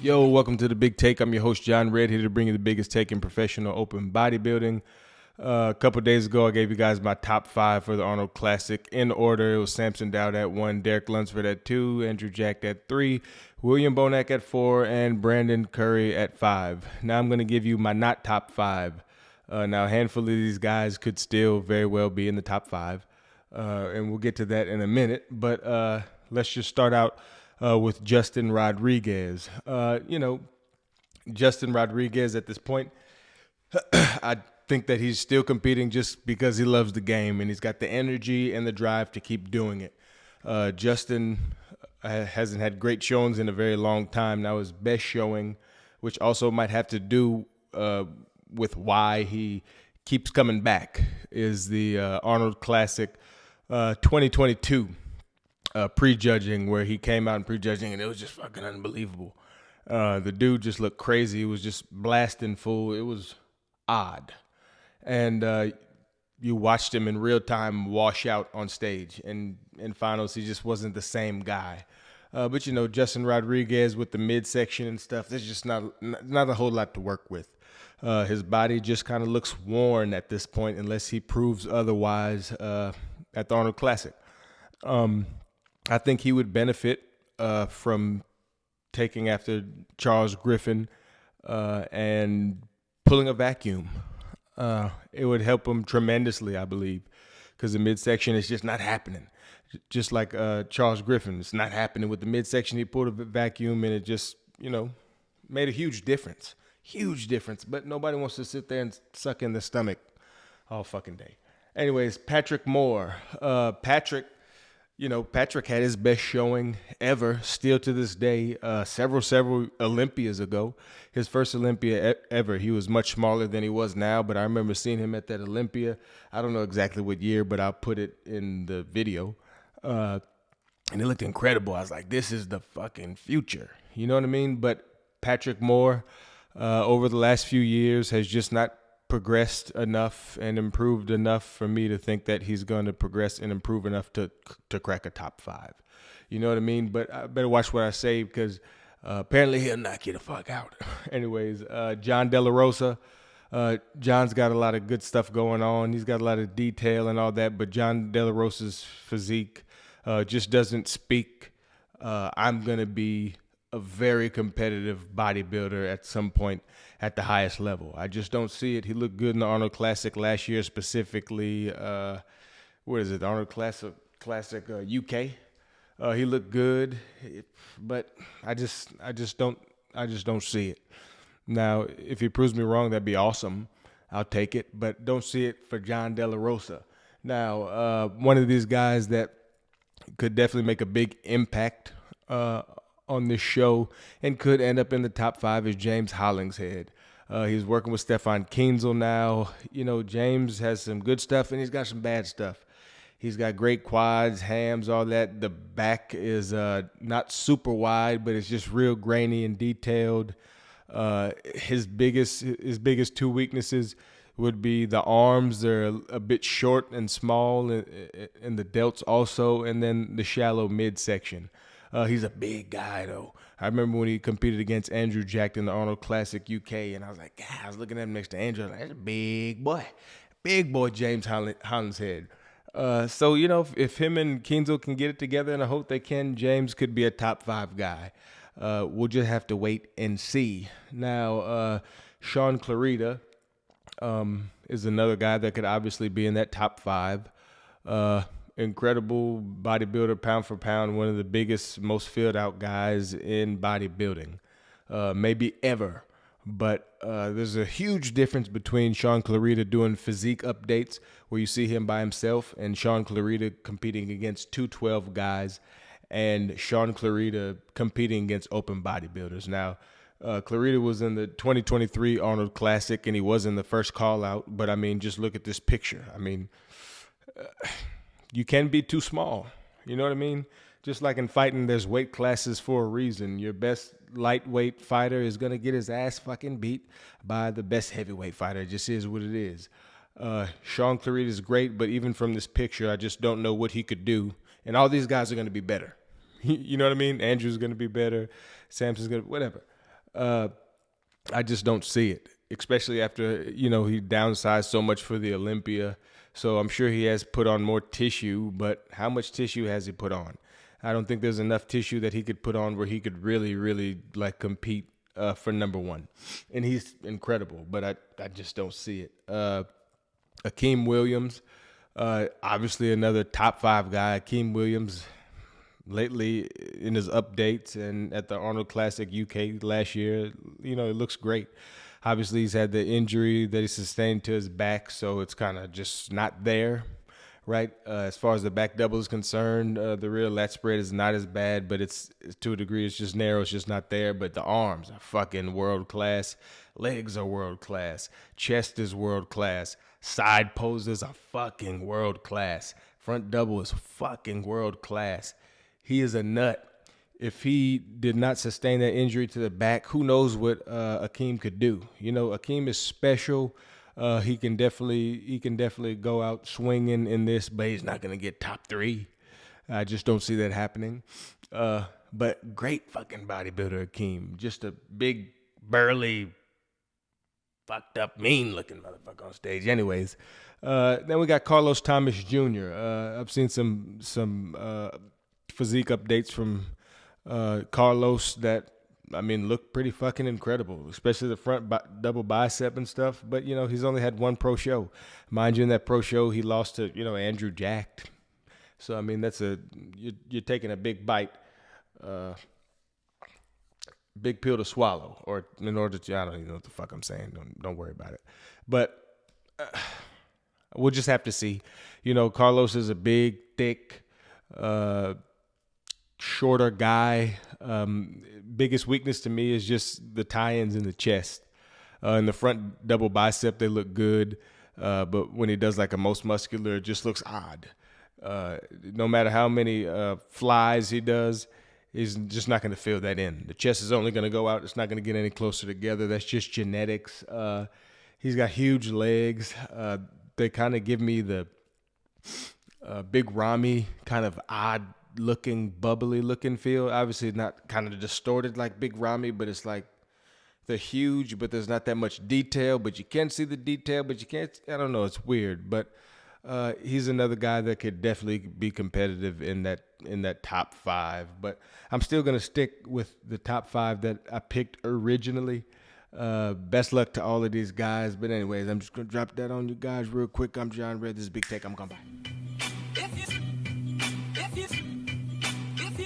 Yo, welcome to the Big Take. I'm your host, John Red, here to bring you the biggest take in professional open bodybuilding. A couple days ago, I gave you guys my top 5 for the Arnold Classic. In order, it was Samson Dowd at 1, Derek Lunsford at 2, Andrew Jack at 3, William Bonac at 4, and Brandon Curry at 5. Now I'm going to give you my not top 5. Now, a handful of these guys could still very well be in the top 5, and we'll get to that in a minute. But let's just start out with Justin Rodriguez. Justin Rodriguez at this point, I think that he's still competing just because he loves the game and he's got the energy and the drive to keep doing it. Justin hasn't had great showings in a very long time. Now his best showing, which also might have to do with why he keeps coming back, is the Arnold Classic 2022 prejudging, where he came out in prejudging and it was just fucking unbelievable. The dude just looked crazy. He was just blasting full. It was odd. And you watched him in real time wash out on stage. And in finals, he just wasn't the same guy. But, Justin Rodriguez with the midsection and stuff, there's just not a whole lot to work with. His body just kind of looks worn at this point unless he proves otherwise at the Arnold Classic. I think he would benefit from taking after Charles Griffin and pulling a vacuum. It would help him tremendously, I believe, because the midsection is just not happening. Just like Charles Griffin, it's not happening with the midsection. He pulled a vacuum and it just, made a huge difference. Huge difference. But nobody wants to sit there and suck in the stomach all fucking day. Anyways, Patrick Moore. Patrick had his best showing ever, still to this day, several Olympias ago. His first Olympia ever. He was much smaller than he was now, but I remember seeing him at that Olympia. I don't know exactly what year, but I'll put it in the video. And it looked incredible. I was like, this is the fucking future. You know what I mean? But Patrick Moore, over the last few years, has just not progressed enough and improved enough for me to think that he's going to progress and improve enough to crack a top 5. You know what I mean? But I better watch what I say because apparently he'll knock you the fuck out. Anyways, John De La Rosa. John's got a lot of good stuff going on. He's got a lot of detail and all that, but John De La Rosa's physique just doesn't speak. I'm going to be a very competitive bodybuilder at some point at the highest level. I just don't see it. He looked good in the Arnold Classic last year, specifically. What is it? The Arnold Classic UK. He looked good, but I just don't see it. Now, if he proves me wrong, that'd be awesome. I'll take it, but don't see it for John De La Rosa. Now, one of these guys that could definitely make a big impact on this show and could end up in the top 5 is James Hollingshead. He's working with Stefan Kienzl now. James has some good stuff and he's got some bad stuff. He's got great quads, hams, all that. The back is not super wide, but it's just real grainy and detailed. His biggest 2 weaknesses would be the arms. They're a bit short and small, and the delts also, and then the shallow midsection. He's a big guy, though. I remember when he competed against Andrew Jack in the Arnold Classic UK, and I was like, God, I was looking at him next to Andrew. I was like, that's a big boy. Big boy James Hollingshead. So, if him and Kienzl can get it together, and I hope they can, James could be a top 5 guy. We'll just have to wait and see. Now, Sean Clarita is another guy that could obviously be in that top 5. Incredible bodybuilder, pound for pound, one of the biggest, most filled out guys in bodybuilding, maybe ever. But there's a huge difference between Sean Clarita doing physique updates where you see him by himself and Sean Clarita competing against 212 guys and Sean Clarita competing against open bodybuilders. Now, Clarita was in the 2023 Arnold Classic and he was in the first call out, but just look at this picture. You can be too small. You know what I mean? Just like in fighting, there's weight classes for a reason. Your best lightweight fighter is going to get his ass fucking beat by the best heavyweight fighter. It just is what it is. Sean Clarita is great, but even from this picture, I just don't know what he could do. And all these guys are going to be better. You know what I mean? Andrew's going to be better. Samson's going to, whatever. I just don't see it, especially after, he downsized so much for the Olympia. So I'm sure he has put on more tissue, but how much tissue has he put on? I don't think there's enough tissue that he could put on where he could really, really like compete for number one. And he's incredible, but I just don't see it. Akeem Williams, obviously another top 5 guy. Akeem Williams, lately in his updates and at the Arnold Classic UK last year, it looks great. Obviously, he's had the injury that he sustained to his back, so it's kind of just not there, right? As far as the back double is concerned, the rear lat spread is not as bad, but it's to a degree, it's just narrow, it's just not there. But the arms are fucking world class, legs are world class, chest is world class, side poses are fucking world class, front double is fucking world class. He is a nut. If he did not sustain that injury to the back, who knows what Akeem could do? Akeem is special. He can definitely go out swinging in this, but he's not gonna get top 3. I just don't see that happening. But great fucking bodybuilder, Akeem. Just a big, burly, fucked up, mean looking motherfucker on stage. Anyways, then we got Carlos Thomas Jr. I've seen some physique updates from Carlos that, look pretty fucking incredible, especially the front double bicep and stuff. But, he's only had one pro show. Mind you, in that pro show, he lost to, Andrew Jacked. So, you're taking a big bite, big pill to swallow, or in order to, I don't even know what the fuck I'm saying. Don't worry about it. But we'll just have to see. Carlos is a big, thick, shorter guy. Biggest weakness to me is just the tie-ins in the chest. In the front double bicep, they look good. But when he does like a most muscular, it just looks odd. No matter how many flies he does, he's just not going to fill that in. The chest is only going to go out. It's not going to get any closer together. That's just genetics. He's got huge legs. They kind of give me the Big Ramy kind of odd looking, bubbly looking feel. Obviously not kind of distorted like Big Ramy, but it's like they're huge, but there's not that much detail, but you can see the detail, but you can't, I don't know, it's weird. But he's another guy that could definitely be competitive in that top 5. But I'm still going to stick with the top 5 that I picked originally. Best luck to all of these guys. But anyways, I'm just going to drop that on you guys real quick. I'm John Red. This is Big Take. I'm coming back.